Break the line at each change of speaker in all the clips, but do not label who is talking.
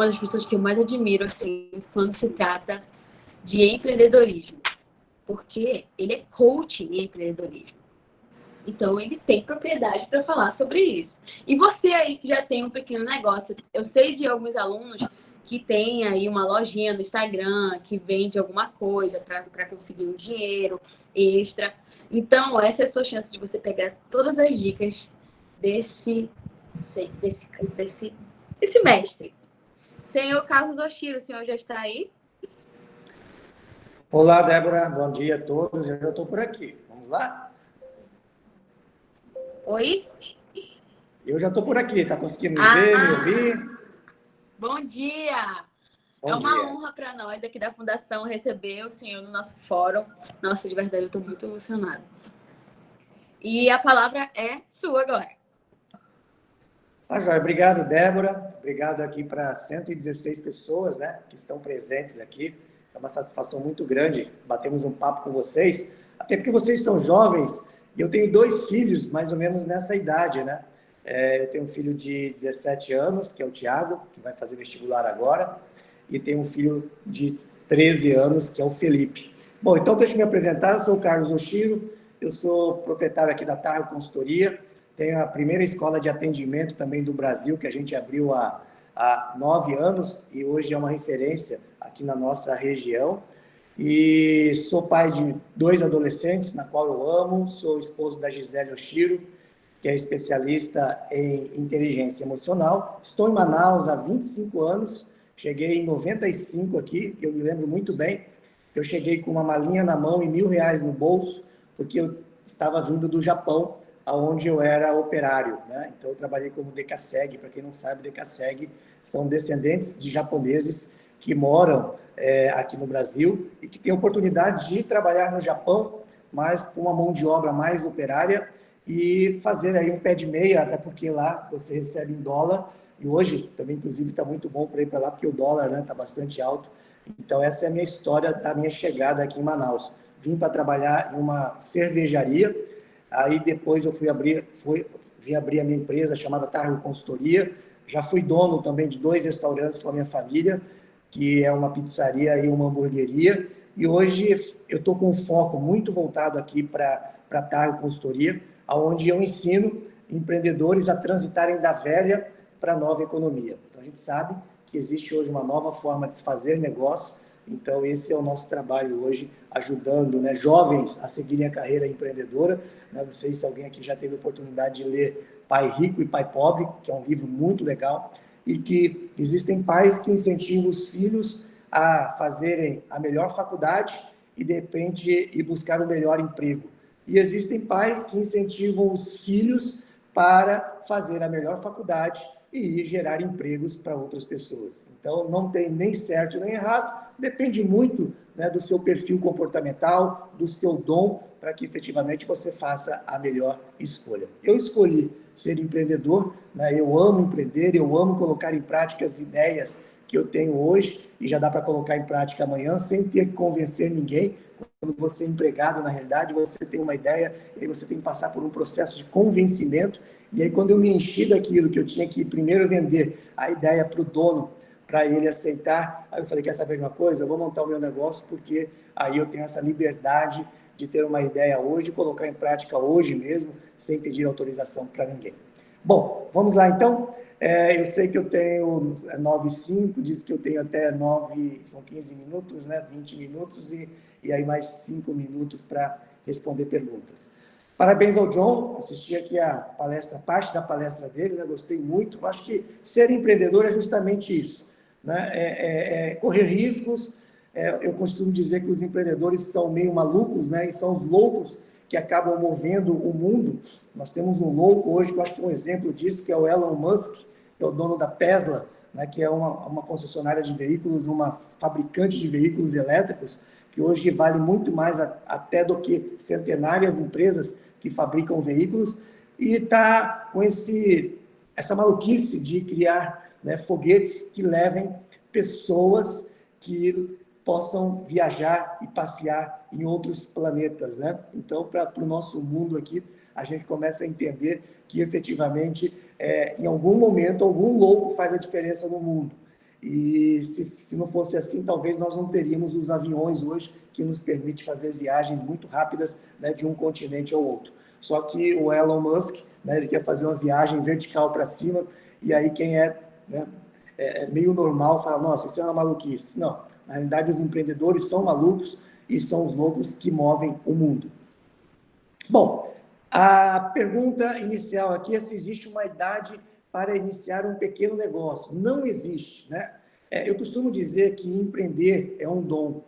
uma das pessoas que eu mais admiro, assim, quando se trata de empreendedorismo. Porque ele é coach em empreendedorismo. Então, ele tem propriedade para falar sobre isso. E você aí que já tem um pequeno negócio, eu sei de alguns alunos que têm aí uma lojinha no Instagram, que vende alguma coisa para conseguir um dinheiro extra. Então, essa é a sua chance de você pegar todas as dicas desse mestre. Senhor Carlos Oshiro, o senhor já está aí?
Olá, Débora. Bom dia a todos. Eu já estou por aqui. Vamos lá?
Oi?
Eu já estou por aqui. Está conseguindo me ver, me ouvir?
Bom dia!
Bom
uma
dia.
honra para nós aqui da Fundação receber o senhor no nosso fórum. Nossa, de verdade, eu estou muito emocionada. E a palavra é sua agora.
Tá, joia. Obrigado, Débora. Obrigado aqui para 116 pessoas, né, que estão presentes aqui. É uma satisfação muito grande batermos um papo com vocês, até porque vocês são jovens e eu tenho 2 filhos mais ou menos nessa idade, né? Eu tenho um filho de 17 anos, que é o Tiago, que vai fazer vestibular agora, e tenho um filho de 13 anos, que é o Felipe. Bom, então deixa eu me apresentar. Eu sou o Carlos Oshiro, eu sou proprietário aqui da Tarro Consultoria. Tenho a primeira escola de atendimento também do Brasil, que a gente abriu há 9 anos e hoje é uma referência aqui na nossa região. E sou pai de 2 adolescentes, na qual eu amo. Sou esposo da Gisele Oshiro, que é especialista em inteligência emocional. Estou em Manaus há 25 anos. Cheguei em 95 aqui, eu me lembro muito bem. Eu cheguei com uma malinha na mão e R$1.000 no bolso, porque eu estava vindo do Japão, onde eu era operário, né? Então, eu trabalhei como Decaseg. Para quem não sabe, Decaseg são descendentes de japoneses que moram aqui no Brasil e que têm a oportunidade de trabalhar no Japão, mas com uma mão de obra mais operária e fazer aí um pé de meia, até porque lá você recebe em dólar, e hoje também, inclusive, está muito bom para ir para lá, porque o dólar está, né, bastante alto. Então, essa é a minha história da minha chegada aqui em Manaus. Vim para trabalhar em uma cervejaria. Aí depois eu vim abrir a minha empresa chamada Targo Consultoria. Já fui dono também de 2 restaurantes com a minha família, que é uma pizzaria e uma hamburgueria. E hoje eu estou com um foco muito voltado aqui para a Targo Consultoria, onde eu ensino empreendedores a transitarem da velha para a nova economia. Então a gente sabe que existe hoje uma nova forma de se fazer negócio. Então esse é o nosso trabalho hoje, ajudando, né, jovens a seguirem a carreira empreendedora. Não sei se alguém aqui já teve a oportunidade de ler Pai Rico e Pai Pobre, que é um livro muito legal, e que existem pais que incentivam os filhos a fazerem a melhor faculdade e, de repente, ir buscar o melhor emprego. E existem pais que incentivam os filhos para fazer a melhor faculdade e gerar empregos para outras pessoas. Então, não tem nem certo nem errado, depende muito, né, do seu perfil comportamental, do seu dom, para que efetivamente você faça a melhor escolha. Eu escolhi ser empreendedor, né? Eu amo empreender, eu amo colocar em prática as ideias que eu tenho hoje, e já dá para colocar em prática amanhã, sem ter que convencer ninguém. Quando você é empregado, na realidade, você tem uma ideia, e aí você tem que passar por um processo de convencimento, e aí quando eu me enchi daquilo que eu tinha que primeiro vender a ideia para o dono, para ele aceitar, aí eu falei, quer saber de uma coisa? Eu vou montar o meu negócio, porque aí eu tenho essa liberdade de ter uma ideia hoje, colocar em prática hoje mesmo, sem pedir autorização para ninguém. Bom, vamos lá então. Eu sei que eu tenho 9h05, diz que eu tenho até 9, são 15 minutos, né? 20 minutos, e aí mais 5 minutos para responder perguntas. Parabéns ao John, assisti aqui a palestra, parte da palestra dele, né? Gostei muito. Acho que ser empreendedor é justamente isso, né? Correr riscos. Eu costumo dizer que os empreendedores são meio malucos, né? E são os loucos que acabam movendo o mundo. Nós temos um louco hoje, que eu acho que é um exemplo disso, que é o Elon Musk, que é o dono da Tesla, né? Que é uma concessionária de veículos, uma fabricante de veículos elétricos, que hoje vale muito mais até do que centenárias empresas que fabricam veículos, e está com essa maluquice de criar, né, foguetes que levem pessoas que possam viajar e passear em outros planetas, né? Então, para o nosso mundo aqui, a gente começa a entender que, efetivamente, em algum momento, algum louco faz a diferença no mundo. E se não fosse assim, talvez nós não teríamos os aviões hoje que nos permite fazer viagens muito rápidas, né, de um continente ao outro. Só que o Elon Musk, né, ele quer fazer uma viagem vertical para cima, e aí quem né, é meio normal fala, nossa, isso é uma maluquice. Não, na realidade os empreendedores são malucos e são os loucos que movem o mundo. Bom, a pergunta inicial aqui é se existe uma idade para iniciar um pequeno negócio. Não existe, né? Eu costumo dizer que empreender é um dom,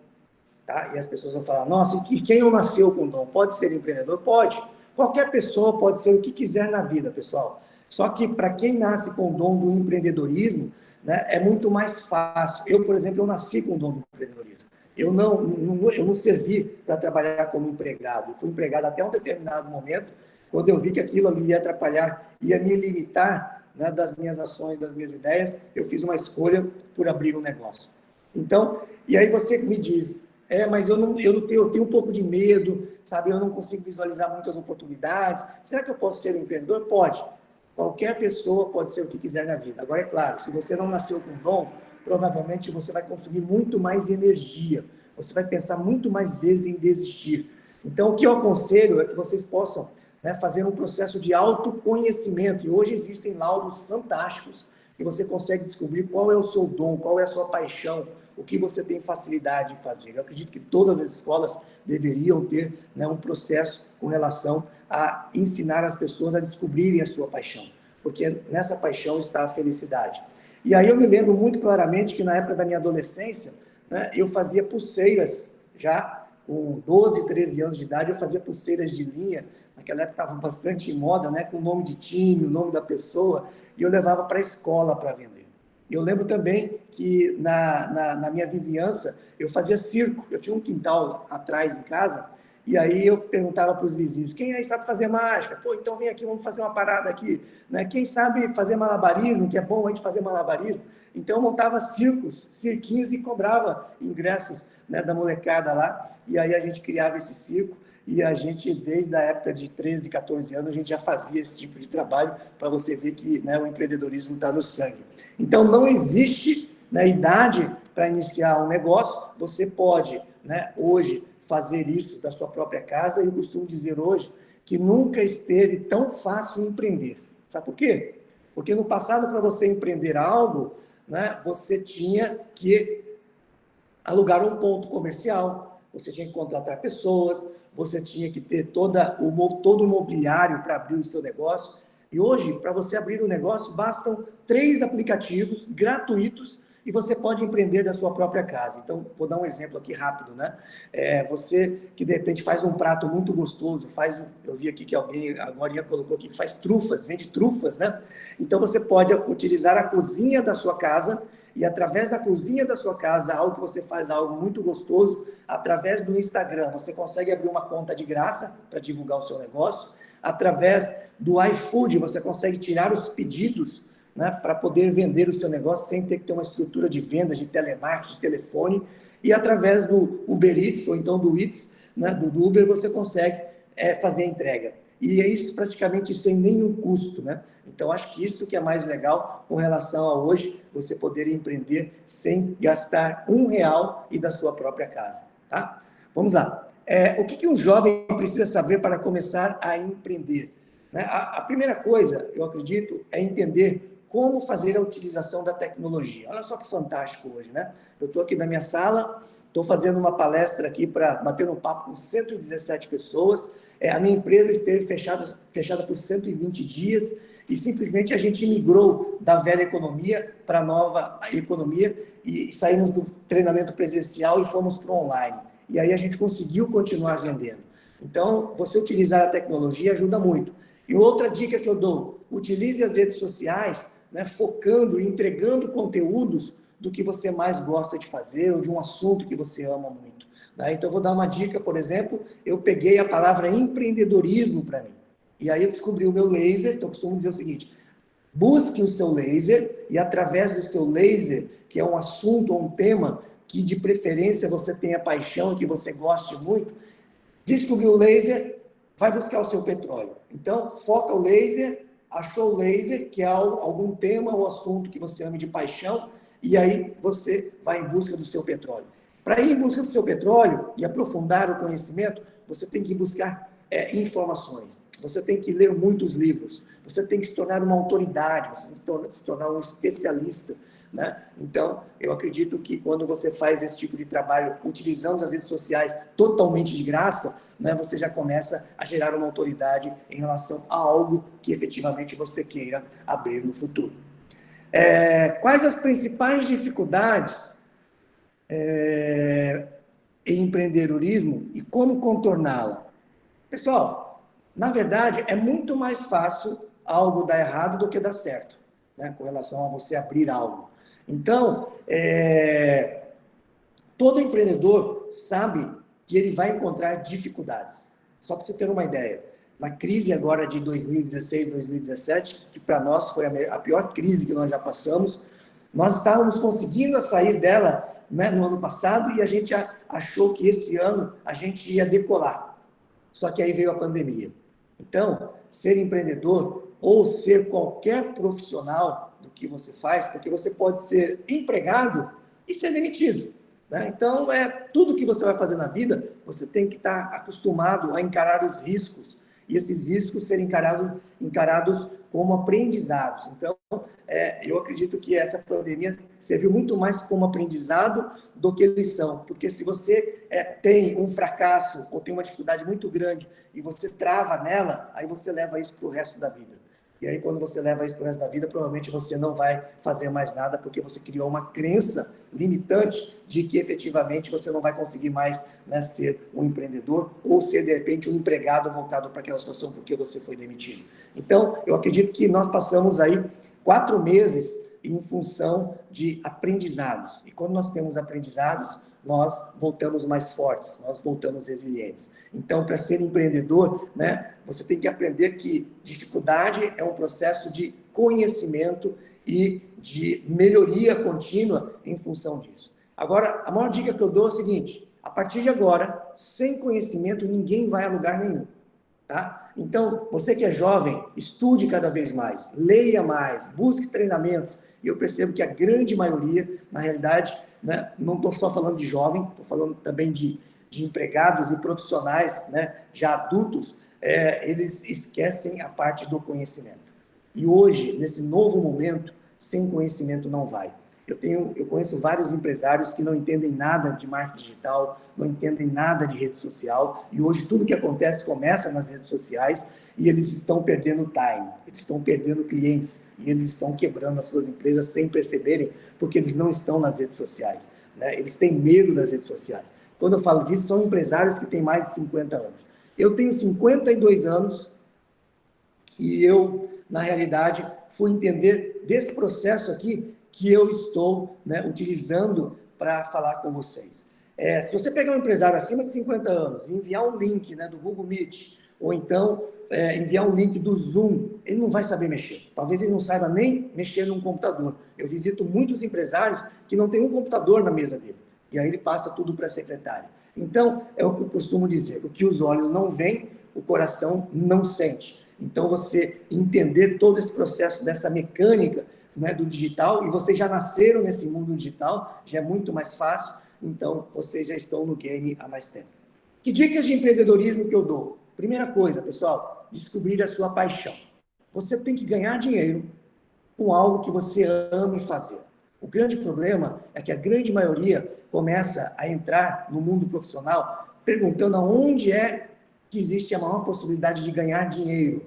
tá? E as pessoas vão falar, nossa, e quem não nasceu com dom? Pode ser empreendedor? Pode. Qualquer pessoa pode ser o que quiser na vida, pessoal. Só que para quem nasce com o dom do empreendedorismo, né, é muito mais fácil. Eu, por exemplo, eu nasci com o dom do empreendedorismo. Eu não servi para trabalhar como empregado. Eu fui empregado até um determinado momento, quando eu vi que aquilo ali ia atrapalhar, ia me limitar, né, das minhas ações, das minhas ideias, eu fiz uma escolha por abrir um negócio. Então, e aí você me diz, mas eu tenho um pouco de medo, sabe? Eu não consigo visualizar muitas oportunidades. Será que eu posso ser um empreendedor? Pode. Qualquer pessoa pode ser o que quiser na vida. Agora, é claro, se você não nasceu com dom, provavelmente você vai consumir muito mais energia. Você vai pensar muito mais vezes em desistir. Então, o que eu aconselho é que vocês possam, né, fazer um processo de autoconhecimento. E hoje existem laudos fantásticos que você consegue descobrir qual é o seu dom, qual é a sua paixão, o que você tem facilidade de fazer. Eu acredito que todas as escolas deveriam ter, né, um processo com relação a ensinar as pessoas a descobrirem a sua paixão, porque nessa paixão está a felicidade. E aí eu me lembro muito claramente que na época da minha adolescência, né, eu fazia pulseiras, já com 12, 13 anos de idade, eu fazia pulseiras de linha, naquela época estava bastante em moda, né, com o nome de time, o nome da pessoa, e eu levava para a escola para vender. Eu lembro também que na minha vizinhança eu fazia circo, eu tinha um quintal atrás em casa, e aí eu perguntava para os vizinhos, quem aí sabe fazer mágica? Pô, então vem aqui, vamos fazer uma parada aqui. Né? Quem sabe fazer malabarismo, que é bom a gente fazer malabarismo? Então eu montava cirquinhos e cobrava ingressos, né, da molecada lá, e aí a gente criava esse circo, e a gente, desde a época de 13, 14 anos, a gente já fazia esse tipo de trabalho, para você ver que, né, o empreendedorismo está no sangue. Então não existe, né, idade para iniciar um negócio, você pode, né, hoje, fazer isso da sua própria casa, e eu costumo dizer hoje que nunca esteve tão fácil empreender. Sabe por quê? Porque no passado, para você empreender algo, né, você tinha que alugar um ponto comercial, você tinha que contratar pessoas, você tinha que ter todo o mobiliário para abrir o seu negócio. E hoje, para você abrir um negócio, bastam 3 aplicativos gratuitos e você pode empreender da sua própria casa. Então, vou dar um exemplo aqui rápido, né? Você que de repente faz um prato muito gostoso, eu vi aqui que alguém agora colocou aqui que faz trufas, vende trufas, né? Então, você pode utilizar a cozinha da sua casa e através da cozinha da sua casa, algo que você faz, algo muito gostoso, através do Instagram, você consegue abrir uma conta de graça para divulgar o seu negócio. Através do iFood, você consegue tirar os pedidos, né, para poder vender o seu negócio sem ter que ter uma estrutura de vendas, de telemarketing, de telefone. E através do Uber Eats, ou então do Eats, né, do Uber, você consegue fazer a entrega. E é isso praticamente sem nenhum custo, né? Então, acho que isso que é mais legal com relação a hoje, você poder empreender sem gastar R$1 e da sua própria casa, tá? Vamos lá. O que um jovem precisa saber para começar a empreender? Né? A primeira coisa, eu acredito, é entender como fazer a utilização da tecnologia. Olha só que fantástico hoje, né? Eu estou aqui na minha sala, estou fazendo uma palestra aqui para bater um papo com 117 pessoas. A minha empresa esteve fechada por 120 dias e simplesmente a gente migrou da velha economia para a nova economia e saímos do treinamento presencial e fomos para o online. E aí a gente conseguiu continuar vendendo. Então, você utilizar a tecnologia ajuda muito. E outra dica que eu dou, utilize as redes sociais, né, focando e entregando conteúdos do que você mais gosta de fazer ou de um assunto que você ama muito. Né? Então, eu vou dar uma dica, por exemplo, eu peguei a palavra empreendedorismo para mim. E aí eu descobri o meu laser, então eu costumo dizer o seguinte, busque o seu laser e através do seu laser, que é um assunto ou um tema que de preferência você tenha paixão, que você goste muito, descobriu o laser, vai buscar o seu petróleo. Então, foca o laser, achou o laser, que é algum tema ou assunto que você ame de paixão, e aí você vai em busca do seu petróleo. Para ir em busca do seu petróleo e aprofundar o conhecimento, você tem que buscar informações, você tem que ler muitos livros, você tem que se tornar uma autoridade, você tem que se tornar um especialista, né? Então, eu acredito que quando você faz esse tipo de trabalho, utilizando as redes sociais totalmente de graça, né, você já começa a gerar uma autoridade em relação a algo que efetivamente você queira abrir no futuro. Quais as principais dificuldades em empreendedorismo e como contorná-la? Pessoal, na verdade, é muito mais fácil algo dar errado do que dar certo, né, com relação a você abrir algo. Então, todo empreendedor sabe que ele vai encontrar dificuldades. Só para você ter uma ideia, na crise agora de 2016, 2017, que para nós foi a pior crise que nós já passamos, nós estávamos conseguindo sair dela, né, no ano passado, e a gente achou que esse ano a gente ia decolar. Só que aí veio a pandemia. Então, ser empreendedor ou ser qualquer profissional do que você faz, porque você pode ser empregado e ser demitido, né? Então, tudo que você vai fazer na vida, você tem que estar acostumado a encarar os riscos, e esses riscos serem encarados como aprendizados. Então, eu acredito que essa pandemia serviu muito mais como aprendizado do que lição, porque se você tem um fracasso ou tem uma dificuldade muito grande e você trava nela, aí você leva isso para o resto da vida. E aí, quando você leva isso para o resto da vida, provavelmente você não vai fazer mais nada, porque você criou uma crença limitante de que, efetivamente, você não vai conseguir mais, né, ser um empreendedor ou ser, de repente, um empregado voltado para aquela situação porque você foi demitido. Então, eu acredito que nós passamos aí 4 meses em função de aprendizados. E quando nós temos aprendizados, nós voltamos mais fortes, nós voltamos resilientes. Então, para ser empreendedor, né, você tem que aprender que dificuldade é um processo de conhecimento e de melhoria contínua em função disso. Agora, a maior dica que eu dou é o seguinte: a partir de agora, sem conhecimento, ninguém vai a lugar nenhum. Tá? Então, você que é jovem, estude cada vez mais, leia mais, busque treinamentos. E eu percebo que a grande maioria, na realidade, né, não estou só falando de jovem, estou falando também de empregados e profissionais, né, já adultos, eles esquecem a parte do conhecimento. E hoje, nesse novo momento, sem conhecimento não vai. Eu conheço vários empresários que não entendem nada de marketing digital, não entendem nada de rede social, e hoje tudo que acontece começa nas redes sociais, e eles estão perdendo time, eles estão perdendo clientes, e eles estão quebrando as suas empresas sem perceberem, porque eles não estão nas redes sociais, né? Eles têm medo das redes sociais. Quando eu falo disso, são empresários que têm mais de 50 anos. Eu tenho 52 anos, e eu, na realidade, fui entender desse processo aqui que eu estou, né, utilizando para falar com vocês. Se você pegar um empresário acima de 50 anos e enviar um link, né, do Google Meet, ou então enviar um link do Zoom, ele não vai saber mexer. Talvez ele não saiba nem mexer num computador. Eu visito muitos empresários que não tem um computador na mesa dele. E aí ele passa tudo para a secretária. Então, é o que eu costumo dizer: o que os olhos não veem, o coração não sente. Então, você entender todo esse processo dessa mecânica, né, do digital, e vocês já nasceram nesse mundo digital, já é muito mais fácil, então vocês já estão no game há mais tempo. Que dicas de empreendedorismo que eu dou? Primeira coisa, pessoal, descobrir a sua paixão. Você tem que ganhar dinheiro com algo que você ama fazer. O grande problema é que a grande maioria começa a entrar no mundo profissional perguntando aonde é que existe a maior possibilidade de ganhar dinheiro.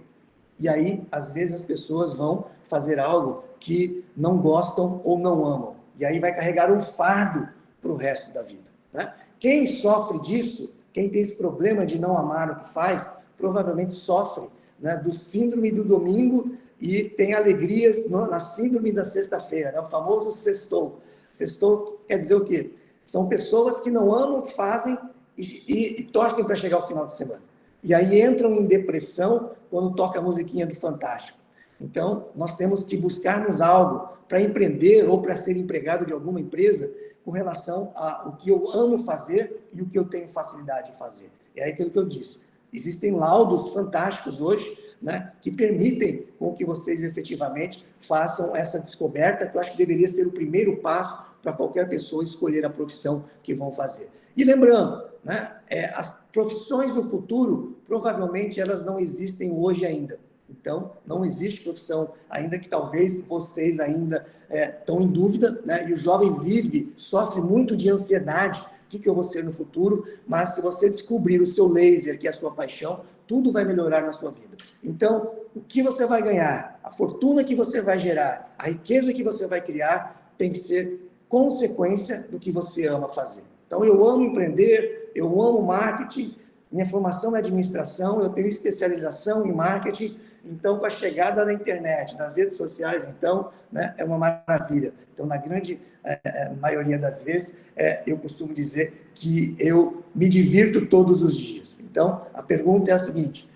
E aí, às vezes, as pessoas vão fazer algo que não gostam ou não amam. E aí vai carregar um fardo para o resto da vida, né? Quem sofre disso, quem tem esse problema de não amar o que faz, provavelmente sofre, né, do síndrome do domingo e tem alegrias na síndrome da sexta-feira, né? O famoso sextou. Sextou quer dizer o quê? São pessoas que não amam o que fazem e torcem para chegar ao final de semana. E aí entram em depressão quando toca a musiquinha do Fantástico. Então, nós temos que buscarmos algo para empreender ou para ser empregado de alguma empresa com relação ao que eu amo fazer e o que eu tenho facilidade de fazer. É aquilo que eu disse. Existem laudos fantásticos hoje, né, que permitem com que vocês efetivamente façam essa descoberta, que eu acho que deveria ser o primeiro passo para qualquer pessoa escolher a profissão que vão fazer. E lembrando, né, as profissões do futuro, provavelmente elas não existem hoje ainda. Então, não existe profissão ainda que talvez vocês ainda estão em dúvida, né? E o jovem sofre muito de ansiedade, o que eu vou ser no futuro, mas se você descobrir o seu laser, que é a sua paixão, tudo vai melhorar na sua vida. Então, o que você vai ganhar, a fortuna que você vai gerar, a riqueza que você vai criar, tem que ser consequência do que você ama fazer. Então, eu amo empreender, eu amo marketing, minha formação é administração, eu tenho especialização em marketing. Então, com a chegada da internet, das redes sociais, então, né, é uma maravilha. Então, na grande maioria das vezes, eu costumo dizer que eu me divirto todos os dias. Então, a pergunta é a seguinte: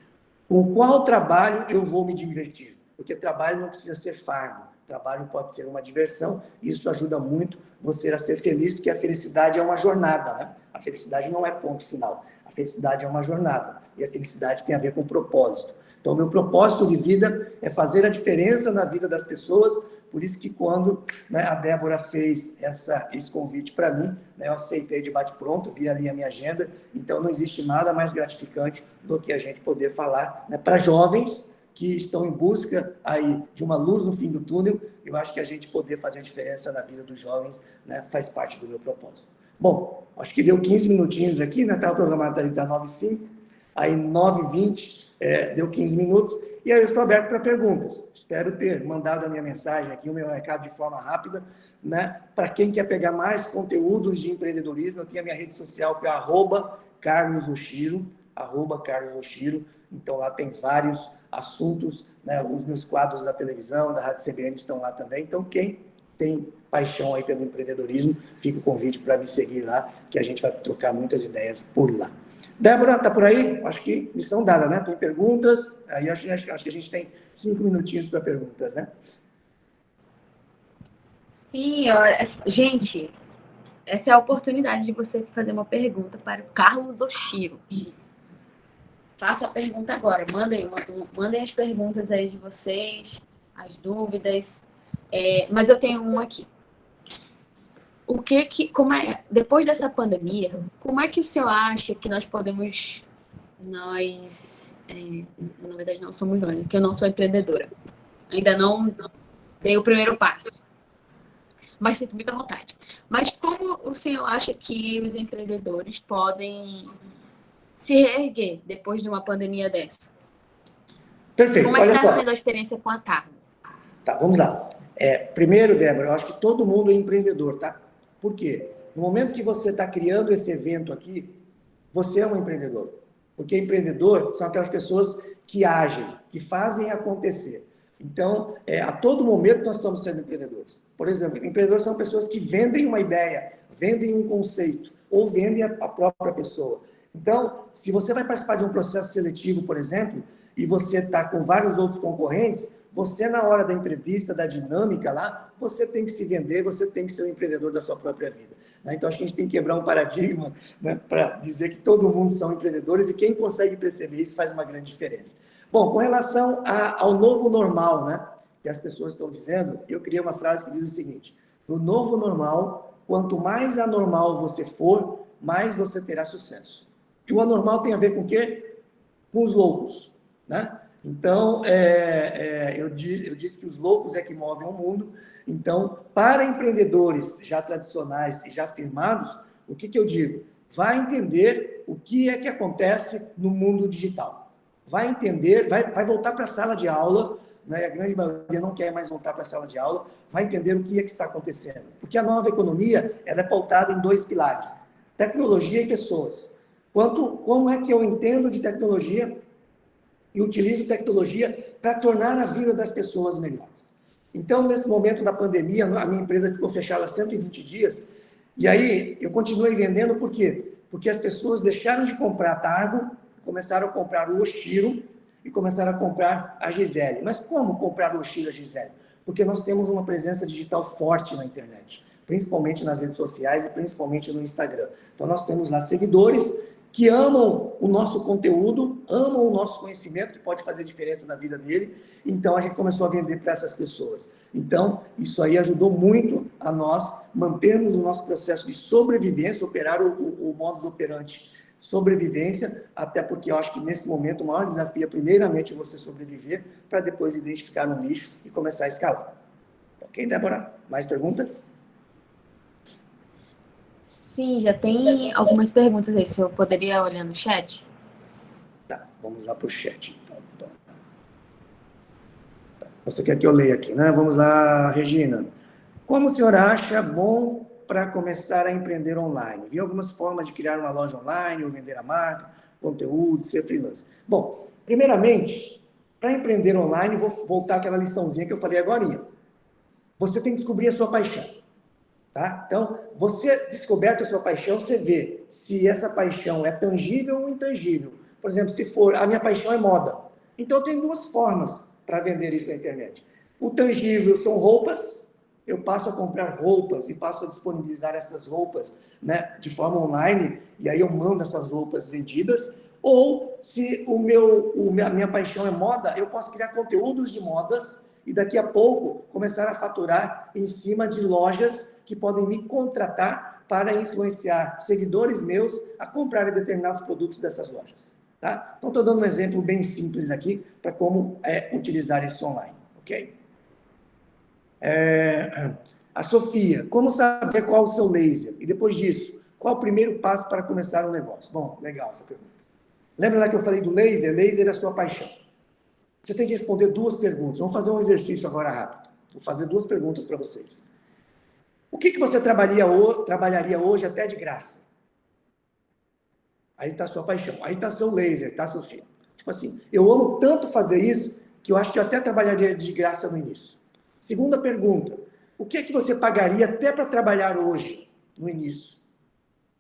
com qual trabalho eu vou me divertir? Porque trabalho não precisa ser fardo. Trabalho pode ser uma diversão, e isso ajuda muito você a ser feliz, porque a felicidade é uma jornada, né? A felicidade não é ponto final. A felicidade é uma jornada, e a felicidade tem a ver com propósito. Então, meu propósito de vida é fazer a diferença na vida das pessoas, por isso que quando, né, a Débora fez esse convite para mim, né, eu aceitei de bate-pronto, vi ali a minha agenda, então não existe nada mais gratificante do que a gente poder falar, né, para jovens que estão em busca aí de uma luz no fim do túnel. Eu acho que a gente poder fazer a diferença na vida dos jovens, né, faz parte do meu propósito. Bom, acho que deu 15 minutinhos aqui, né, estava programado até 9h05, aí 9h20, deu 15 minutos, e aí eu estou aberto para perguntas. Espero ter mandado a minha mensagem aqui, o meu recado de forma rápida, né? Para quem quer pegar mais conteúdos de empreendedorismo, eu tenho a minha rede social, que é @carlososhiro, @carlososhiro. Então, lá tem vários assuntos, né? Os meus quadros da televisão, da Rádio CBN estão lá também. Então, quem tem paixão aí pelo empreendedorismo, fica o convite para me seguir lá, que a gente vai trocar muitas ideias por lá. Débora, tá por aí? Acho que missão dada, né? Tem perguntas? Aí acho que a gente tem 5 minutinhos para perguntas, né?
Sim, gente, essa é a oportunidade de você fazer uma pergunta para o Carlos Oshiro. Faça a pergunta agora. Mandem as perguntas aí de vocês, as dúvidas. Mas eu tenho uma aqui. Depois dessa pandemia, como é que o senhor acha que nós podemos... na verdade, não somos nós, porque eu não sou empreendedora. Ainda não dei o primeiro passo. Mas sinto muita vontade. Mas como o senhor acha que os empreendedores podem se reerguer depois de uma pandemia dessa?
Perfeito.
Como é que está sendo a experiência com a Targo?
Tá, vamos lá. Primeiro, Débora, eu acho que todo mundo é empreendedor, tá? Por quê? No momento que você está criando esse evento aqui, você é um empreendedor. Porque empreendedor são aquelas pessoas que agem, que fazem acontecer. Então, a todo momento nós estamos sendo empreendedores. Por exemplo, empreendedores são pessoas que vendem uma ideia, vendem um conceito, ou vendem a própria pessoa. Então, se você vai participar de um processo seletivo, por exemplo, e você está com vários outros concorrentes, você, na hora da entrevista, da dinâmica lá, você tem que se vender, você tem que ser o empreendedor da sua própria vida. Então, acho que a gente tem que quebrar um paradigma, né, para dizer que todo mundo são empreendedores, e quem consegue perceber isso faz uma grande diferença. Bom, com relação ao novo normal, né, que as pessoas estão dizendo, eu criei uma frase que diz o seguinte: no novo normal, quanto mais anormal você for, mais você terá sucesso. E o anormal tem a ver com o quê? Com os loucos, né? Então, eu disse que os loucos é que movem o mundo. Então, para empreendedores já tradicionais e já firmados, o que eu digo? Vai entender o que é que acontece no mundo digital. Vai entender, vai voltar para a sala de aula, né? A grande maioria não quer mais voltar para a sala de aula, vai entender o que é que está acontecendo. Porque a nova economia, ela é pautada em 2 pilares: tecnologia e pessoas. Como é que eu entendo de tecnologia e utilizo tecnologia para tornar a vida das pessoas melhores. Então, nesse momento da pandemia, a minha empresa ficou fechada há 120 dias, e aí eu continuei vendendo, por quê? Porque as pessoas deixaram de comprar a Targo, começaram a comprar o Oshiro e começaram a comprar a Gisele. Mas como comprar o Oshiro e a Gisele? Porque nós temos uma presença digital forte na internet, principalmente nas redes sociais e principalmente no Instagram. Então, nós temos lá seguidores que amam o nosso conteúdo, amam o nosso conhecimento, que pode fazer diferença na vida dele. Então, a gente começou a vender para essas pessoas. Então, isso aí ajudou muito a nós mantermos o nosso processo de sobrevivência, operar o modus operandi sobrevivência, até porque eu acho que nesse momento o maior desafio é primeiramente você sobreviver, para depois identificar um nicho e começar a escalar. Ok, Débora? Mais perguntas?
Sim, já tem algumas perguntas aí. Se eu poderia olhar no chat?
Tá, vamos lá para o chat. Então, você quer que eu leia aqui, né? Vamos lá, Regina. Como o senhor acha bom para começar a empreender online? Vi algumas formas de criar uma loja online, ou vender a marca, conteúdo, ser freelancer. Bom, primeiramente, para empreender online, vou voltar àquela liçãozinha que eu falei agora. Você tem que descobrir a sua paixão. Tá? Então, você descoberto a sua paixão, você vê se essa paixão é tangível ou intangível. Por exemplo, se for, a minha paixão é moda. Então, eu tenho duas formas para vender isso na internet. O tangível são roupas, eu passo a comprar roupas e passo a disponibilizar essas roupas, né, de forma online, e aí eu mando essas roupas vendidas. Ou, se a minha paixão é moda, eu posso criar conteúdos de modas e daqui a pouco começar a faturar em cima de lojas que podem me contratar para influenciar seguidores meus a comprarem determinados produtos dessas lojas. Tá? Então, estou dando um exemplo bem simples aqui para como utilizar isso online. Ok? A Sofia, como saber qual o seu laser? E depois disso, qual o primeiro passo para começar um negócio? Bom, legal essa pergunta. Lembra lá que eu falei do laser? Laser é a sua paixão. Você tem que responder duas perguntas. Vamos fazer um exercício agora rápido. Vou fazer duas perguntas para vocês. O que você trabalharia hoje até de graça? Aí está a sua paixão. Aí está seu laser, tá, Sofia? Tipo assim, eu amo tanto fazer isso que eu acho que eu até trabalharia de graça no início. Segunda pergunta. O que você pagaria até para trabalhar hoje, no início?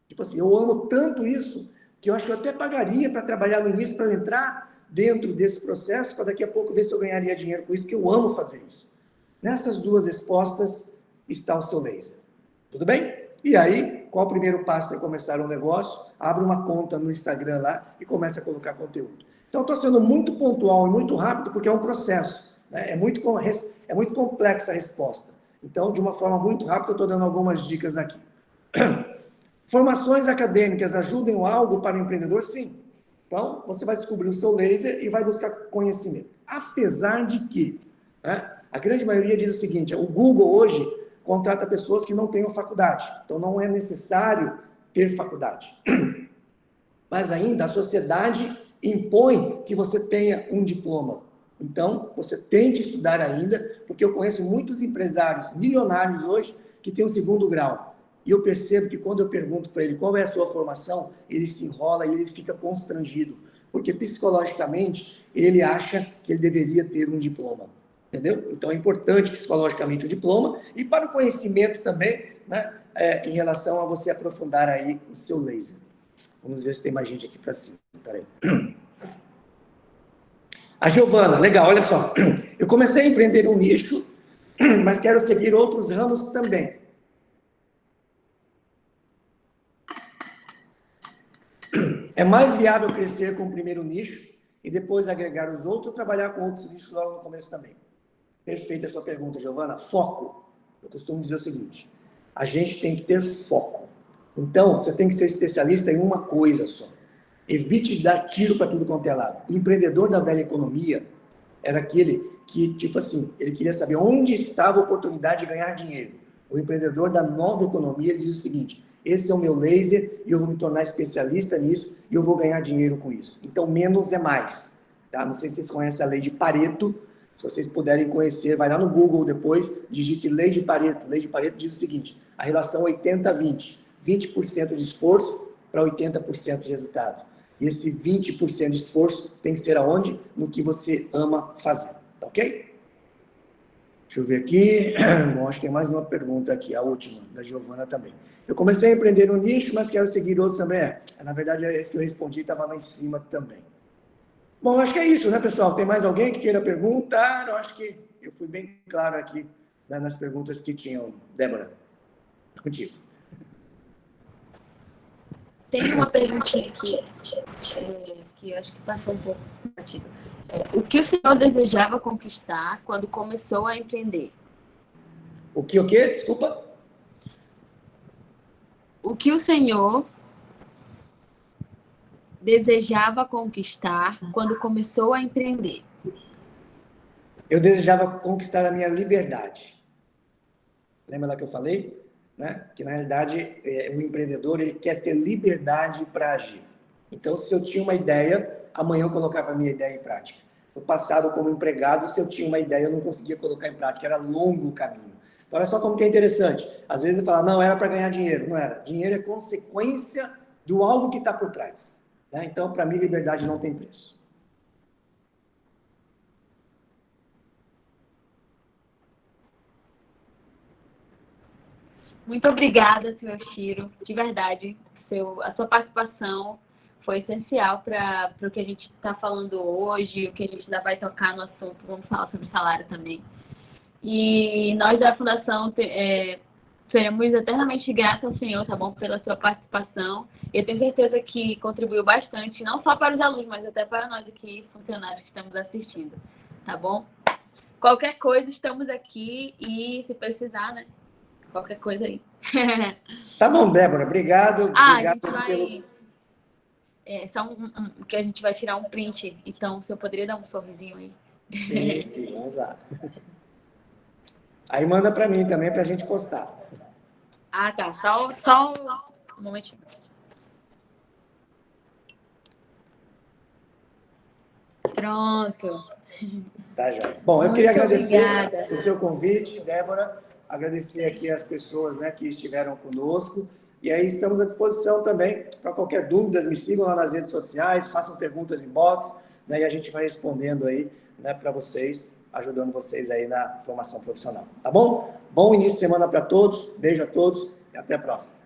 Tipo assim, eu amo tanto isso que eu acho que eu até pagaria para trabalhar no início, para eu entrar dentro desse processo, para daqui a pouco ver se eu ganharia dinheiro com isso, porque eu amo fazer isso. Nessas duas respostas está o seu laser. Tudo bem? E aí, qual o primeiro passo para começar um negócio? Abre uma conta no Instagram lá e comece a colocar conteúdo. Então, estou sendo muito pontual e muito rápido, porque é um processo. Né? É muito complexa a resposta. Então, de uma forma muito rápida, eu estou dando algumas dicas aqui. Formações acadêmicas ajudam algo para o empreendedor? Sim. Então, você vai descobrir o seu laser e vai buscar conhecimento. Apesar de que, né, a grande maioria diz o seguinte, o Google hoje contrata pessoas que não tenham faculdade. Então, não é necessário ter faculdade. Mas ainda a sociedade impõe que você tenha um diploma. Então, você tem que estudar ainda, porque eu conheço muitos empresários milionários hoje que têm um segundo grau. E eu percebo que quando eu pergunto para ele qual é a sua formação, ele se enrola e ele fica constrangido, porque psicologicamente ele acha que ele deveria ter um diploma. Entendeu? Então é importante psicologicamente o diploma e para o conhecimento também, né, em relação a você aprofundar aí o seu laser. Vamos ver se tem mais gente aqui para cima. Peraí. A Giovana, legal, olha só. Eu comecei a empreender um nicho, mas quero seguir outros ramos também. É mais viável crescer com o primeiro nicho e depois agregar os outros ou trabalhar com outros nichos logo no começo também? Perfeita a sua pergunta, Giovana. Foco. Eu costumo dizer o seguinte, a gente tem que ter foco. Então, você tem que ser especialista em uma coisa só. Evite dar tiro para tudo quanto é lado. O empreendedor da velha economia era aquele que, tipo assim, ele queria saber onde estava a oportunidade de ganhar dinheiro. O empreendedor da nova economia ele diz o seguinte, esse é o meu laser e eu vou me tornar especialista nisso e eu vou ganhar dinheiro com isso. Então, menos é mais. Tá? Não sei se vocês conhecem a lei de Pareto. Se vocês puderem conhecer, vai lá no Google depois, digite lei de Pareto. Lei de Pareto diz o seguinte, a relação 80-20. 20% de esforço para 80% de resultado. E esse 20% de esforço tem que ser aonde? No que você ama fazer. Tá ok? Deixa eu ver aqui. Bom, acho que tem mais uma pergunta aqui, a última, da Giovana também. Eu comecei a empreender um nicho, mas quero seguir outros também. Na verdade, esse que eu respondi estava lá em cima também. Bom, acho que é isso, né, pessoal? Tem mais alguém que queira perguntar? Eu acho que eu fui bem claro aqui, né, nas perguntas que tinham. Débora, contigo.
Tem uma perguntinha aqui, que eu acho que passou um pouco batido. O que o senhor desejava conquistar quando começou a empreender?
O quê? Desculpa.
O que o senhor desejava conquistar quando começou a empreender?
Eu desejava conquistar a minha liberdade. Lembra lá que eu falei? Né? Que, na realidade, o empreendedor ele quer ter liberdade para agir. Então, se eu tinha uma ideia, amanhã eu colocava a minha ideia em prática. No passado, como empregado, se eu tinha uma ideia, eu não conseguia colocar em prática, era longo o caminho. Então, olha só como que é interessante. Às vezes ele fala, não, era para ganhar dinheiro. Não era. Dinheiro é consequência do algo que está por trás. Né? Então, para mim, liberdade não tem preço.
Muito obrigada, senhor Chiro. De verdade, a sua participação foi essencial para o que a gente está falando hoje, o que a gente ainda vai tocar no assunto. Vamos falar sobre salário também. E nós da Fundação seremos eternamente gratos ao senhor, tá bom, pela sua participação. Eu tenho certeza que contribuiu bastante, não só para os alunos, mas até para nós aqui, funcionários que estamos assistindo, tá bom? Qualquer coisa, estamos aqui e se precisar, né? Qualquer coisa aí.
Tá bom, Débora, obrigado.
A
Obrigado
gente vai... só que a gente vai tirar um print, então se eu poderia dar um sorrisinho aí.
Sim, vamos lá. Aí manda para mim também, para a gente postar.
Ah, tá. Só um momentinho. Pronto.
Tá, joia. Bom, eu
Muito
queria agradecer
obrigada.
o seu convite, Débora, agradecer aqui as pessoas, né, que estiveram conosco, e aí estamos à disposição também para qualquer dúvida, me sigam lá nas redes sociais, façam perguntas em box, né, e a gente vai respondendo aí, né, para vocês, ajudando vocês aí na formação profissional, tá bom? Bom início de semana para todos, beijo a todos e até a próxima.